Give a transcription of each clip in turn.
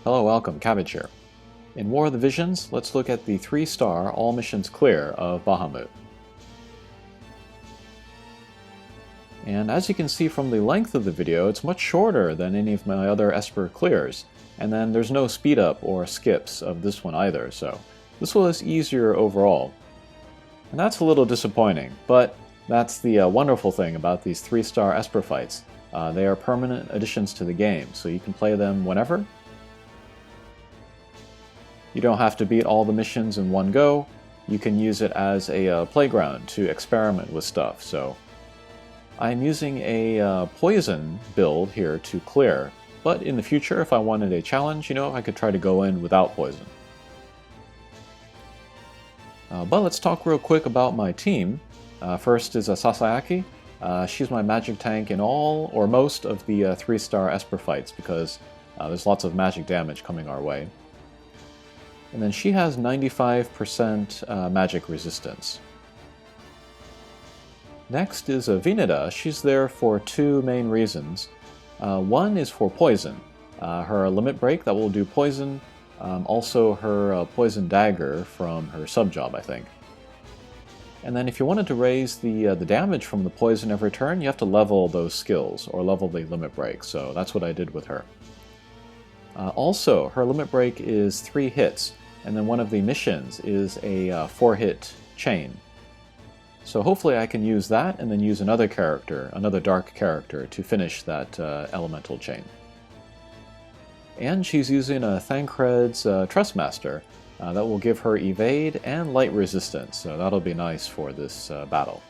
Hello, welcome, Cabbage here. In War of the Visions, let's look at the 3-star all missions clear of Bahamut. And as you can see from the length of the video, it's much shorter than any of my other Esper clears, and then there's no speed up or skips of this one either, so this was easier overall. And that's a little disappointing, but that's the wonderful thing about these 3-star Esper fights. They are permanent additions to the game, so you can play them whenever. You don't have to beat all the missions in one go. You can use it as a playground to experiment with stuff. So I'm using a poison build here to clear, but in the future, if I wanted a challenge, I could try to go in without poison. But let's talk real quick about my team. First is Sasayaki. She's my magic tank in all or most of the 3-star Esper fights because there's lots of magic damage coming our way. And then she has 95% magic resistance. Next is Vinida. She's there for two main reasons. One is for poison. Her limit break that will do poison. Also her poison dagger from her sub-job, I think. And then if you wanted to raise the damage from the poison every turn, you have to level those skills, or level the limit break, so that's what I did with her. Also, her limit break is 3 hits, and then one of the missions is a 4-hit chain. So hopefully I can use that, and then use another character, another dark character, to finish that elemental chain. And she's using a Thancred's Trustmaster that will give her evade and light resistance, so that'll be nice for this battle.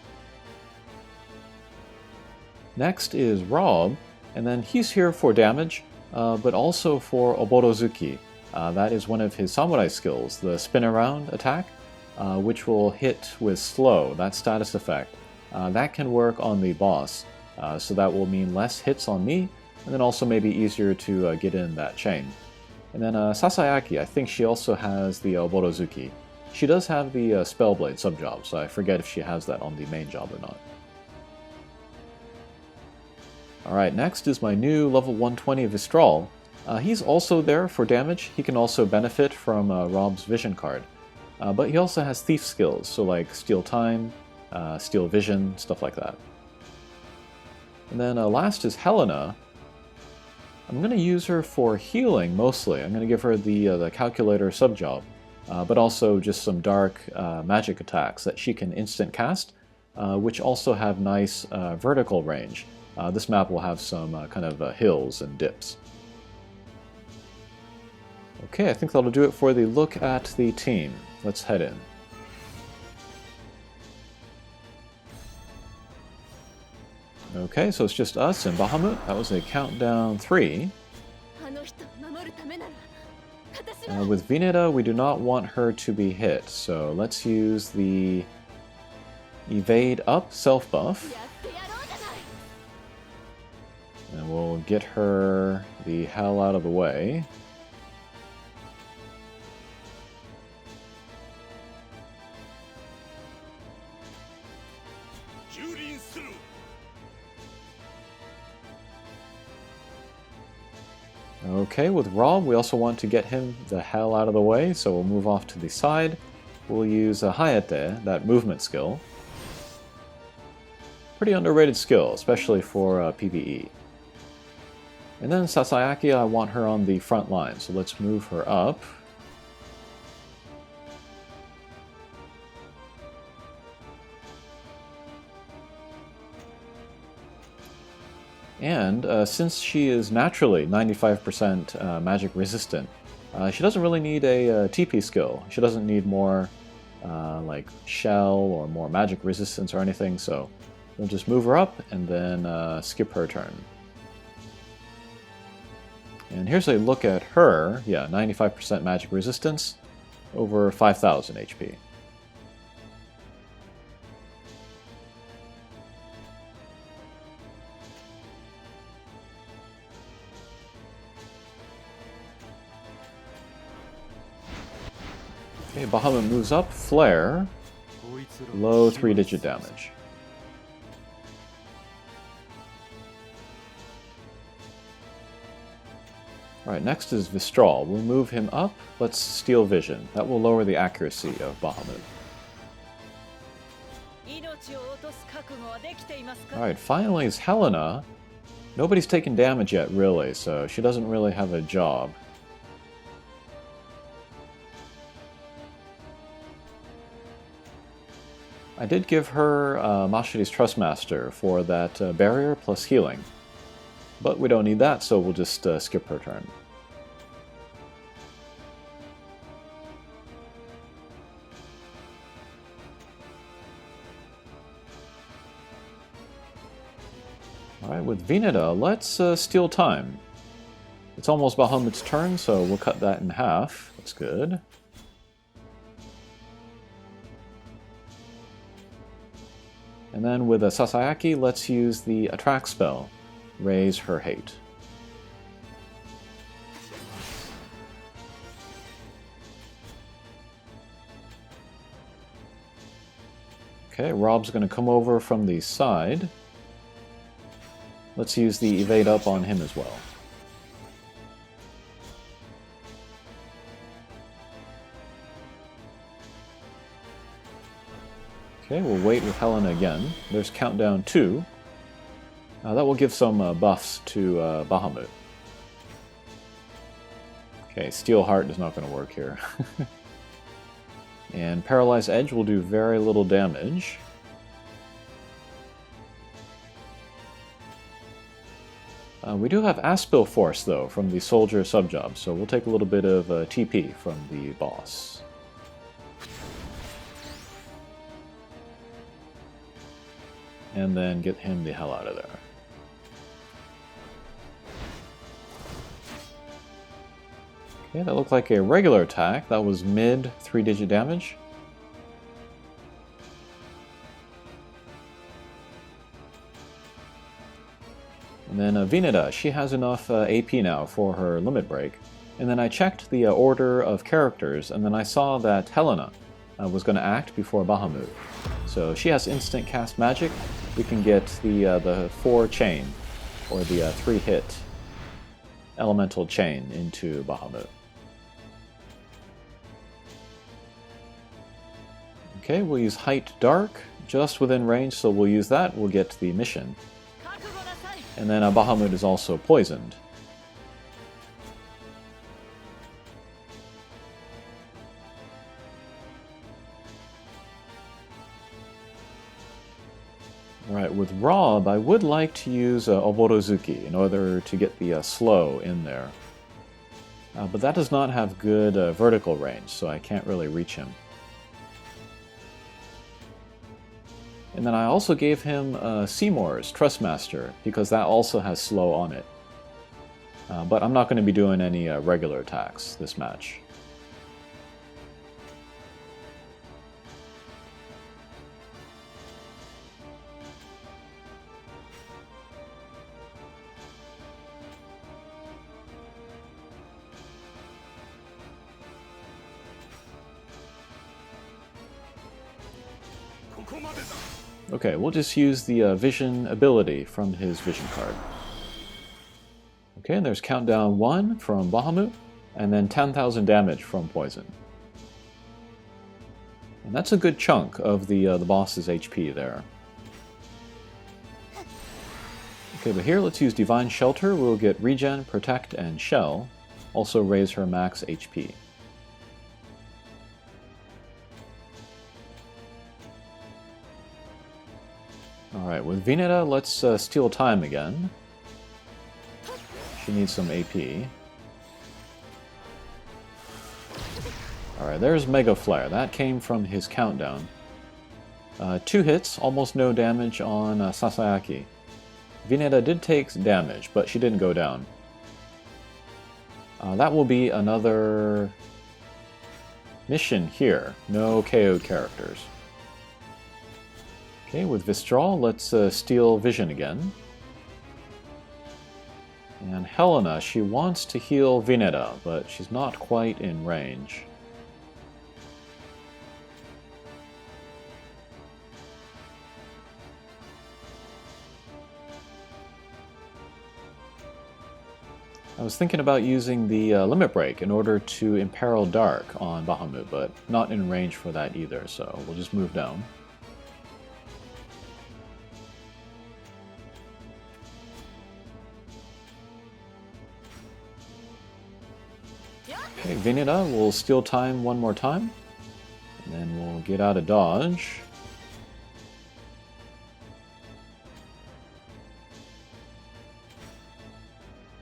Next is Rob, and then he's here for damage, but also for Oborozuki. That is one of his samurai skills, the spin around attack, which will hit with slow, that status effect. That can work on the boss, so that will mean less hits on me, and then also maybe easier to get in that chain. And then Sasayaki, I think she also has the Oborozuki. She does have the Spellblade sub-job, so I forget if she has that on the main job or not. Alright, next is my new level 120 Vistral. He's also there for damage. He can also benefit from Rob's Vision card. But he also has thief skills, so like Steal Time, Steal Vision, stuff like that. And then last is Helena. I'm going to use her for healing mostly. I'm going to give her the Calculator sub-job, but also just some dark magic attacks that she can instant cast, which also have nice vertical range. This map will have some kind of hills and dips. Okay, I think that'll do it for the look at the team. Let's head in. Okay, so it's just us and Bahamut. That was a countdown 3. With Vinida, we do not want her to be hit, so let's use the evade up self buff. And we'll get her the hell out of the way. Okay, with Rob, we also want to get him the hell out of the way, so we'll move off to the side. We'll use Hayate, that movement skill. Pretty underrated skill, especially for PvE. And then Sasayaki, I want her on the front line, so let's move her up. And since she is naturally 95% magic resistant, she doesn't really need a TP skill. She doesn't need more like shell or more magic resistance or anything, so we'll just move her up and then skip her turn. And here's a look at her. Yeah, 95% magic resistance, over 5,000 HP. Okay, Bahamut moves up, Flare, low 3-digit damage. Alright, next is Vistral. We'll move him up. Let's Steel Vision. That will lower the accuracy of Bahamut. Alright, finally is Helena. Nobody's taken damage yet, really, so she doesn't really have a job. I did give her Mashiri's Trustmaster for that barrier plus healing. But we don't need that, so we'll just skip her turn. Alright, with Veneta, let's steal time. It's almost Bahamut's turn, so we'll cut that in half. That's good. And then with Sasayaki, let's use the Attract spell. Raise her hate. Okay, Rob's going to come over from the side. Let's use the evade up on him as well. Okay, we'll wait with Helena again. There's countdown 2. That will give some buffs to Bahamut. Okay, Steel Heart is not going to work here. And Paralyzed Edge will do very little damage. We do have Aspil Force, though, from the Soldier subjob, so we'll take a little bit of TP from the boss. And then get him the hell out of there. Okay, that looked like a regular attack. That was mid 3-digit damage. And then Veneta, she has enough AP now for her limit break. And then I checked the order of characters, and then I saw that Helena was going to act before Bahamut. So she has instant cast magic. We can get the 4 chain, or the 3-hit elemental chain into Bahamut. Okay, we'll use Height Dark, just within range, so we'll use that. We'll get the mission. And then Bahamut is also poisoned. Alright, with Rob, I would like to use Oborozuki in order to get the slow in there. But that does not have good vertical range, so I can't really reach him. And then I also gave him Seymour's Trustmaster, because that also has slow on it. But I'm not going to be doing any regular attacks this match. Okay, we'll just use the Vision ability from his Vision card. Okay, and there's countdown 1 from Bahamut, and then 10,000 damage from Poison. And that's a good chunk of the boss's HP there. Okay, but here let's use Divine Shelter. We'll get Regen, Protect, and Shell. Also raise her max HP. Alright, with Veneta, let's steal time again. She needs some AP. Alright, there's Mega Flare. That came from his countdown. 2 hits, almost no damage on Sasayaki. Veneta did take damage, but she didn't go down. That will be another mission here. No KO characters. Okay, with Vistral, let's steal Vision again. And Helena, she wants to heal Veneta, but she's not quite in range. I was thinking about using the limit break in order to imperil Dark on Bahamut, but not in range for that either, so we'll just move down. Okay, Vinita will steal time one more time, and then we'll get out of dodge.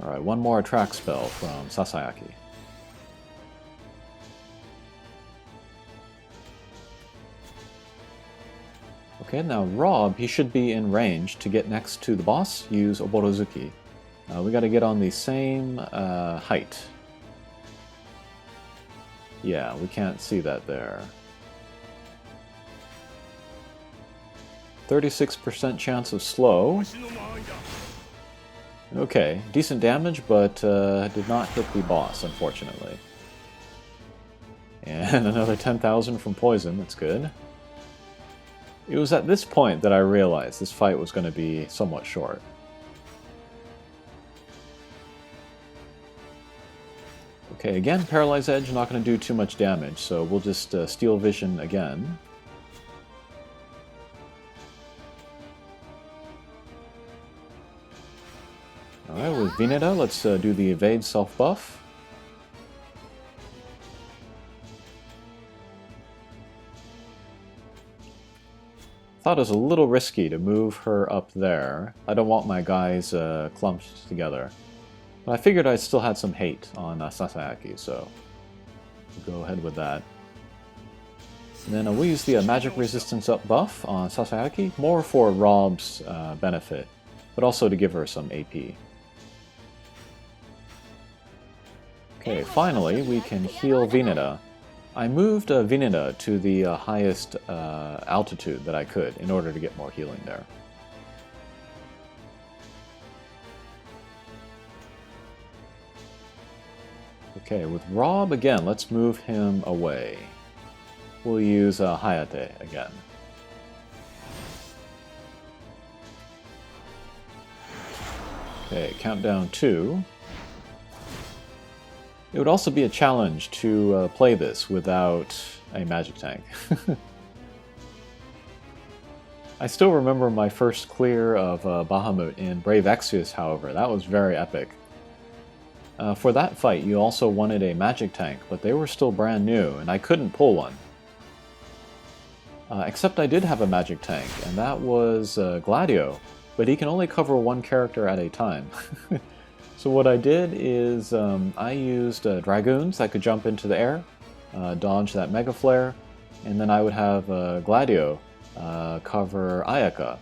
Alright, one more attract spell from Sasayaki. Okay, now Rob, he should be in range to get next to the boss, use Oborozuki. We gotta get on the same height. Yeah, we can't see that there. 36% chance of slow. Okay, decent damage, but did not hit the boss, unfortunately. And another 10,000 from poison, that's good. It was at this point that I realized this fight was going to be somewhat short. Okay, again, Paralyze Edge not going to do too much damage, so we'll just Steal Vision again. Alright, with Vineta, let's do the Evade self-buff. Thought it was a little risky to move her up there. I don't want my guys clumped together. But I figured I still had some hate on Sasayaki, so we'll go ahead with that. And then we'll use the Magic Resistance up buff on Sasayaki, more for Rob's benefit, but also to give her some AP. Okay, finally we can heal Vineta. I moved Vineta to the highest altitude that I could in order to get more healing there. Okay, with Rob again, let's move him away. We'll use Hayate again. Okay, countdown 2. It would also be a challenge to play this without a magic tank. I still remember my first clear of Bahamut in Brave Exvius, however. That was very epic. For that fight, you also wanted a magic tank, but they were still brand new, and I couldn't pull one. Except I did have a magic tank, and that was Gladio, but he can only cover one character at a time. So what I did is I used Dragoons that could jump into the air, dodge that Mega Flare, and then I would have Gladio cover Ayaka.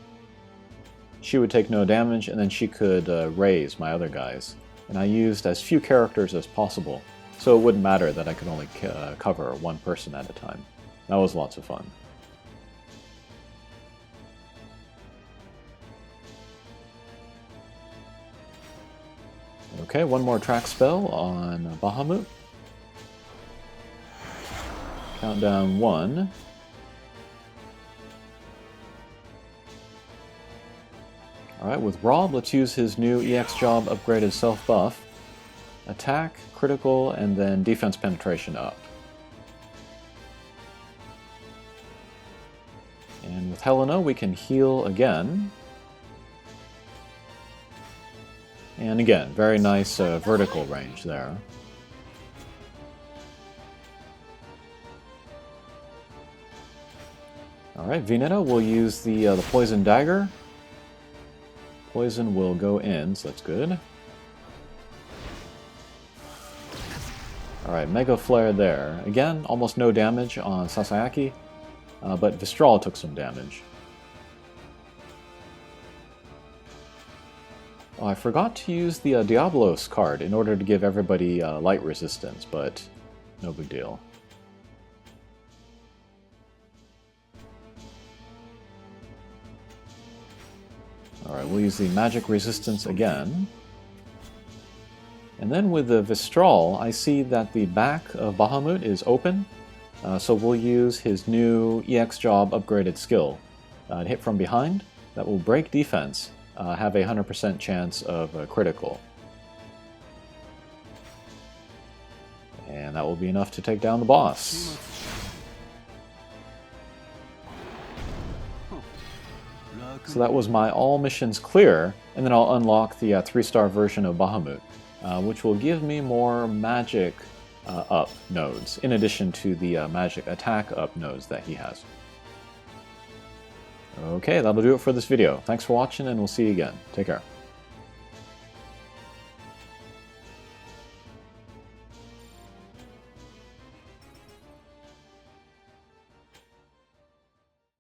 She would take no damage, and then she could raise my other guys. And I used as few characters as possible, so it wouldn't matter that I could only cover one person at a time. That was lots of fun. Okay, one more track spell on Bahamut. Countdown 1. Alright, with Rob, let's use his new EX Job upgraded self-buff. Attack, critical, and then defense penetration up. And with Helena, we can heal again. And again, very nice vertical range there. Alright, Vineta will use the Poison Dagger. Poison will go in, so that's good. Alright, Mega Flare there. Again, almost no damage on Sasayaki, but Vistral took some damage. Oh, I forgot to use the Diablos card in order to give everybody light resistance, but no big deal. Alright, we'll use the Magic Resistance again. And then with the Vistral, I see that the back of Bahamut is open, so we'll use his new EX Job upgraded skill. Hit from behind, that will break defense, have a 100% chance of critical. And that will be enough to take down the boss. So that was my all missions clear, and then I'll unlock the 3-star version of Bahamut, which will give me more magic up nodes, in addition to the magic attack up nodes that he has. Okay, that'll do it for this video. Thanks for watching, and we'll see you again. Take care.